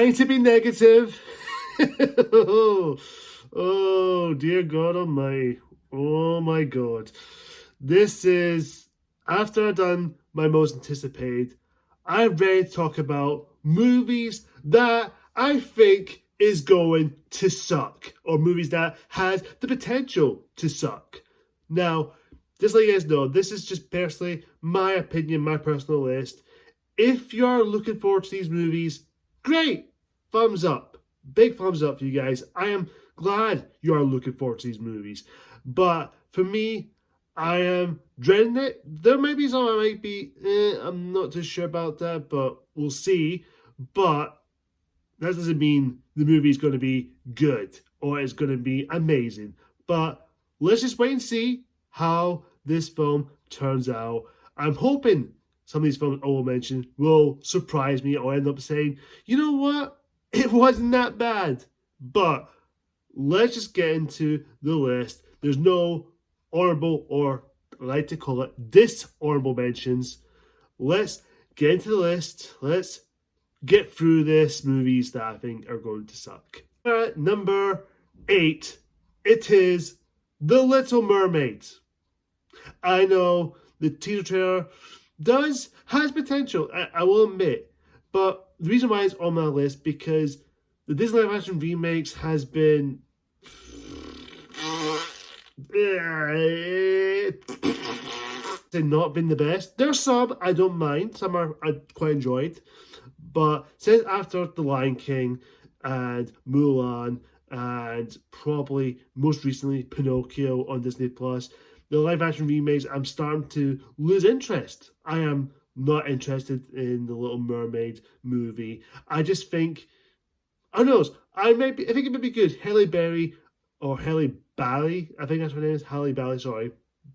trying to be negative. Oh, dear God Almighty. Oh my God. This is, after I've done my most anticipated, I'm ready to talk about movies that I think is going to suck, or movies that has the potential to suck. Now, just let you guys know, this is just personally my opinion, my personal list. If you're looking forward to these movies, great, thumbs up, big thumbs up for you guys. I am glad you are looking forward to these movies. But for me, I am dreading it. There might be some I might be, I'm not too sure about that, but we'll see. But that doesn't mean the movie is going to be good or it's going to be amazing. But let's just wait and see how this film turns out. I'm hoping some of these films I will mention will surprise me or end up saying, you know what, it wasn't that bad. But let's just get into the list. There's no honorable, or I like to call it dishonorable mentions. Let's get into the list. Let's get through this movies that I think are going to suck. At number 8, it is The Little Mermaids. I know the teaser trailer has potential, I will admit, but the reason why it's on my list because the Disney live action remakes has been not been the best. There's some I don't mind, some I quite enjoyed, but since after The Lion King and Mulan and probably most recently Pinocchio on Disney Plus, the live action remakes, I'm starting to lose interest. I am not interested in the Little Mermaid movie. I just think, I don't know, I think it might be good. Halle Berry, or Halle Bailey, I think that's her name is, Halle Bailey, sorry,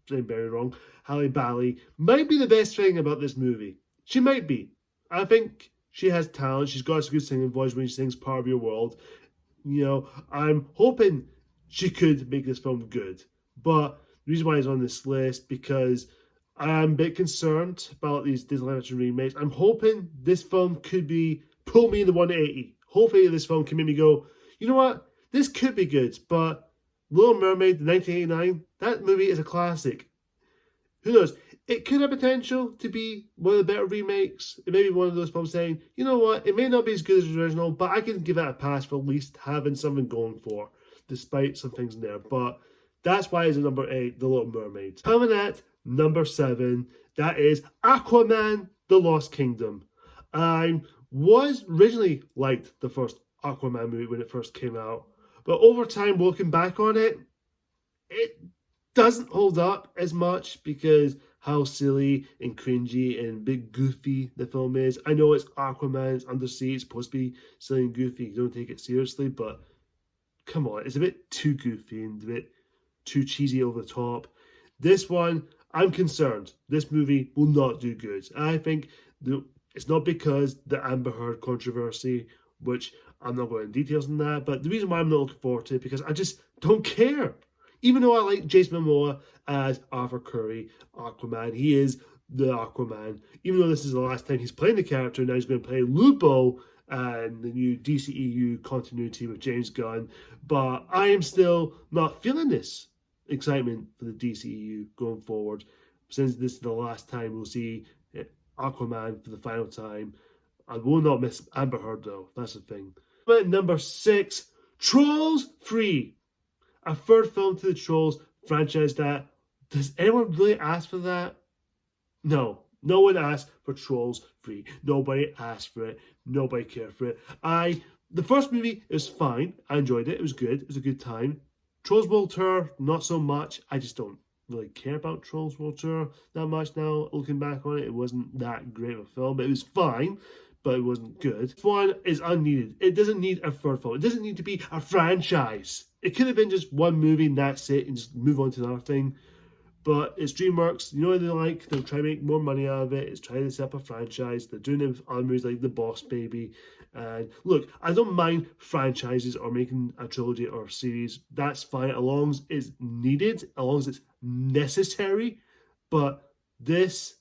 saying Berry wrong. Halle Bailey might be the best thing about this movie. She might be. I think she has talent. She's got a good singing voice when she sings Part of Your World. You know, I'm hoping she could make this film good. But the reason why it's on this list, because I'm a bit concerned about these Disney action remakes. I'm hoping this film could pull me in the 180. Hopefully this film can make me go, you know what, this could be good, but Little Mermaid, 1989, that movie is a classic. Who knows? It could have potential to be one of the better remakes. It may be one of those films saying, you know what, it may not be as good as the original, but I can give that a pass for at least having something going for, despite some things in there. But that's why it's at number 8, The Little Mermaid. Coming at number 7, that is Aquaman, The Lost Kingdom. I was originally liked the first Aquaman movie when it first came out, but over time, looking back on it, it doesn't hold up as much because how silly and cringy and big goofy the film is. I know it's Aquaman, it's undersea, it's supposed to be silly and goofy, you don't take it seriously, but come on, it's a bit too goofy and a bit too cheesy over the top. This one, I'm concerned. This movie will not do good. I think it's not because the Amber Heard controversy, which I'm not going into details on that, but the reason why I'm not looking forward to it because I just don't care. Even though I like Jason Momoa as Arthur Curry, Aquaman, he is the Aquaman. Even though this is the last time he's playing the character, now he's going to play Lupo and the new DCEU continuity with James Gunn. But I am still not feeling this excitement for the DCEU going forward. Since this is the last time we'll see Aquaman for the final time. I will not miss Amber Heard though, that's the thing. But number 6, Trolls 3. A third film to the Trolls franchise that, does anyone really ask for that? No. No one asked for Trolls 3. Nobody asked for it. Nobody cared for it. The first movie is fine. I enjoyed it. It was good. It was a good time. Trolls World Tour, not so much. I just don't really care about Trolls World Tour that much now. Looking back on it, it wasn't that great of a film. It was fine, but it wasn't good. This one is unneeded. It doesn't need a third film. It doesn't need to be a franchise. It could have been just one movie and that's it and just move on to another thing. But it's DreamWorks. You know what they like? They'll try to make more money out of it. It's trying to set up a franchise. They're doing it with other movies like The Boss Baby. And look, I don't mind franchises or making a trilogy or a series. That's fine as long as it's needed, as long as it's necessary. But this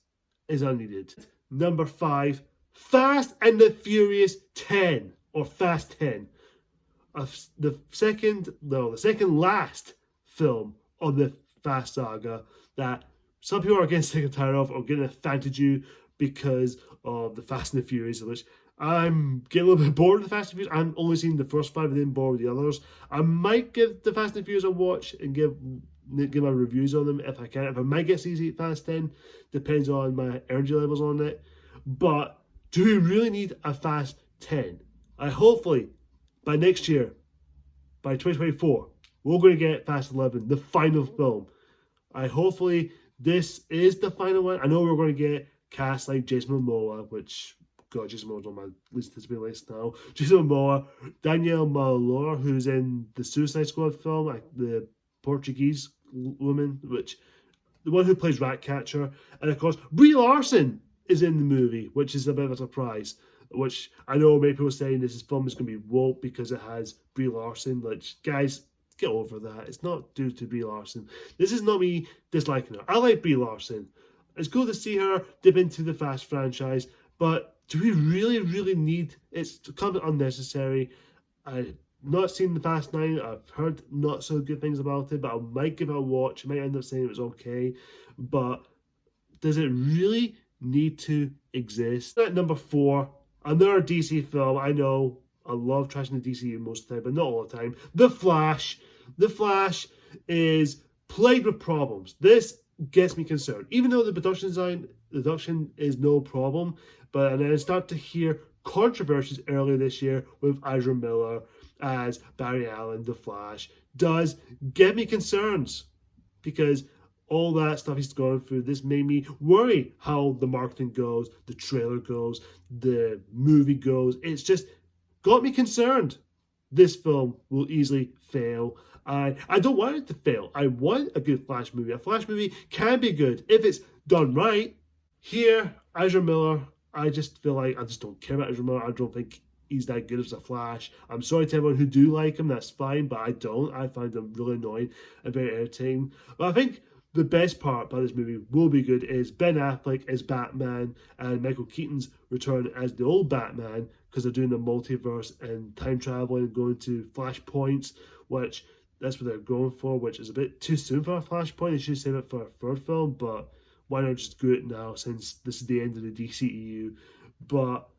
is unneeded. Number 5, Fast and the Furious 10. or Fast 10. The second last film of the Fast saga that some people are getting sick and tired of or getting offended you because of the Fast and the Furious, which I'm getting a little bit bored of the Fast and Furious. I'm only seeing the first 5 and then bored with the others. I might give the Fast and Furious a watch and give my reviews on them if I can. If I might get CZ Fast 10, depends on my energy levels on it. But do we really need a Fast 10? Hopefully, by next year, by 2024, we're going to get Fast 11, the final film. Hopefully this is the final one. I know we're going to get cast like Jason Momoa, which, God, Jason Momoa's on my list now. Jason Momoa, Danielle Malor, who's in the Suicide Squad film, like the Portuguese woman, the one who plays Ratcatcher, and of course Brie Larson is in the movie, which is a bit of a surprise. Which I know many people are saying this film is going to be woke because it has Brie Larson. Like, guys, get over that. It's not due to Brie Larson. This is not me disliking her. I like Brie Larson. It's cool to see her dip into the Fast franchise, but do we really, really need? It's kind of unnecessary. I've not seen the Fast 9. I've heard not so good things about it, but I might give it a watch. I might end up saying it was okay, but does it really need to exist? At number 4, another DC film. I know I love trashing the DCU most of the time, but not all the time. The Flash. The Flash is plagued with problems. This gets me concerned. Even though the production is no problem, but and I start to hear controversies earlier this year with Ezra Miller as Barry Allen, The Flash, does get me concerns because all that stuff he's going through, this made me worry how the marketing goes, the trailer goes, the movie goes. It's just got me concerned. This film will easily fail. I don't want it to fail. I want a good Flash movie. A Flash movie can be good if it's done right. Here, Ezra Miller, I just feel like I just don't care about Ezra Miller. I don't think he's that good as a Flash. I'm sorry to everyone who do like him, that's fine, but I don't. I find him really annoying and very irritating. But I think the best part about this movie will be good is Ben Affleck as Batman and Michael Keaton's return as the old Batman, because they're doing the multiverse and time traveling and going to flashpoints, which that's what they're going for, which is a bit too soon for a flashpoint. They should save it for a third film, but why not just do it now since this is the end of the DCEU? But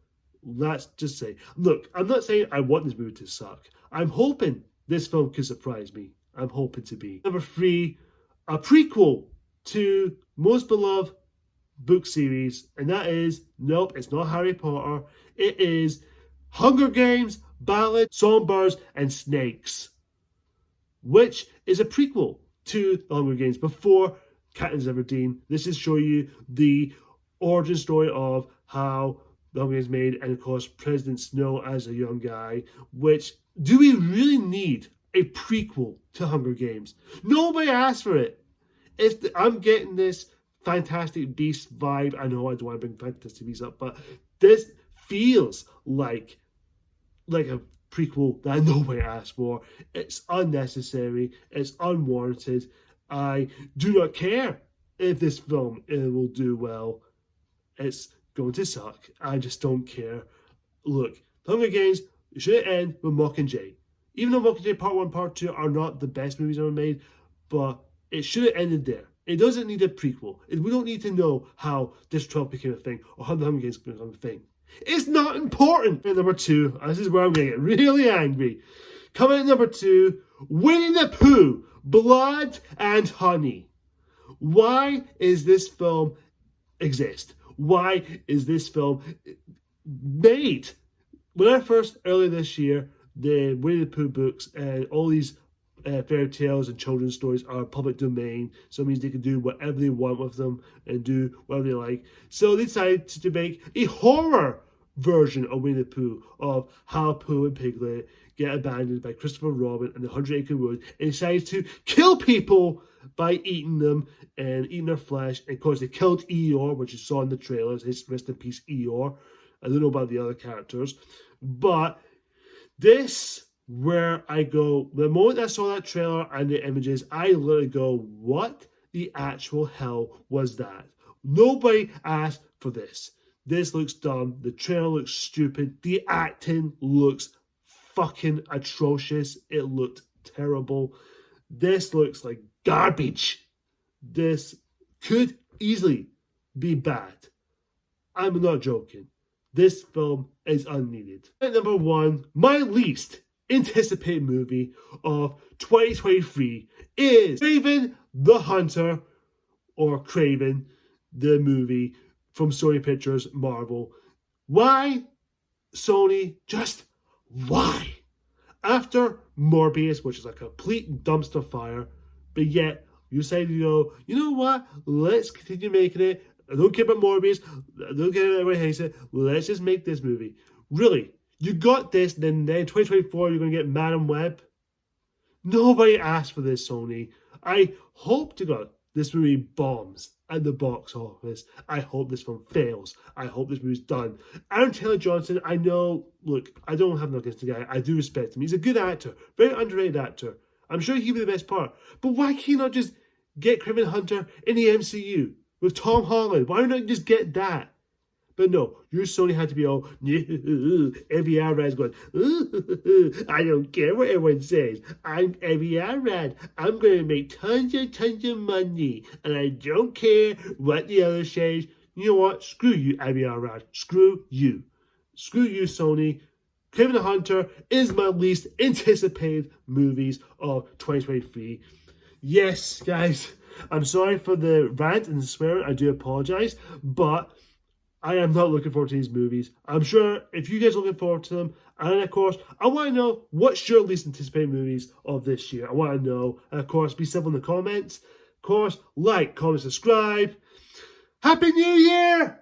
let's just say, look, I'm not saying I want this movie to suck. I'm hoping this film could surprise me. I'm hoping to be. Number 3, a prequel to most beloved book series, and that is, nope, it's not Harry Potter. It is Hunger Games, Ballad, Songbirds, and Snakes, which is a prequel to the Hunger Games before Katniss Everdeen. This is show you the origin story of how the Hunger Games made, and of course President Snow as a young guy. Which, do we really need a prequel to Hunger Games? Nobody asked for it. I'm getting this Fantastic Beasts vibe. I know I don't want to bring Fantastic Beasts up, but this feels like a prequel that nobody asked for. It's unnecessary. It's unwarranted. I do not care if this film will do well. It's going to suck. I just don't care. Look, The Hunger Games should end with Mockingjay. Even though Mockingjay Part 1, Part 2 are not the best movies ever made, but it should have ended there. It doesn't need a prequel. We don't need to know how District 12 became a thing or how the Hunger Games became a thing. It's not important. And number 2, this is where I'm going to get really angry. Coming at number 2, Winnie the Pooh, Blood and Honey. Why is this film exist? Why is this film made? When I first, earlier this year, the Winnie the Pooh books and all these fairy tales and children's stories are public domain, so it means they can do whatever they want with them and do whatever they like. So they decided to make a horror version of Winnie the Pooh, of how Pooh and Piglet get abandoned by Christopher Robin and the 100-Acre Wood, and decided to kill people by eating them and eating their flesh. And of course, they killed Eeyore, which you saw in the trailers. His rest in peace, Eeyore. I don't know about the other characters, but this, where I go, the moment I saw that trailer and the images, I literally go, what the actual hell was that? Nobody asked for this. This looks dumb. The trailer looks stupid. The acting looks fucking atrocious. It looked terrible. This looks like garbage. This could easily be bad. I'm not joking. This film is unneeded. At number 1, my least anticipated movie of 2023 is Kraven the Hunter, or Kraven, the movie from Sony Pictures Marvel. Why, Sony? Just why? After Morbius, which is a complete dumpster fire, but yet you decided to go, you know what? Let's continue making it. I don't care about Morbius. I don't care about everybody hates it. Let's just make this movie. Really? You got this, then in 2024 you're going to get Madam Web? Nobody asked for this, Sony. I hope to God this movie bombs at the box office. I hope this film fails. I hope this movie's done. Aaron Taylor Johnson, I know, look, I don't have nothing against the guy. I do respect him. He's a good actor. Very underrated actor. I'm sure he'll be the best part. But why can't you not just get Kraven Hunter in the MCU with Tom Holland? Why not just get that? But no, your Sony had to be all, every Arad going, I don't care what everyone says. I'm every Arad. I'm going to make tons of money. And I don't care what the other says. You know what? Screw you, Abby Arad. Screw you. Screw you, Sony. Kraven the Hunter is my least anticipated movies of 2023. Yes, guys, I'm sorry for the rant and swearing. I do apologize. But I am not looking forward to these movies. I'm sure if you guys are looking forward to them, and of course, I want to know what's your least anticipated movies of this year. I want to know. And of course, be civil in the comments. Of course, like, comment, subscribe. Happy New Year!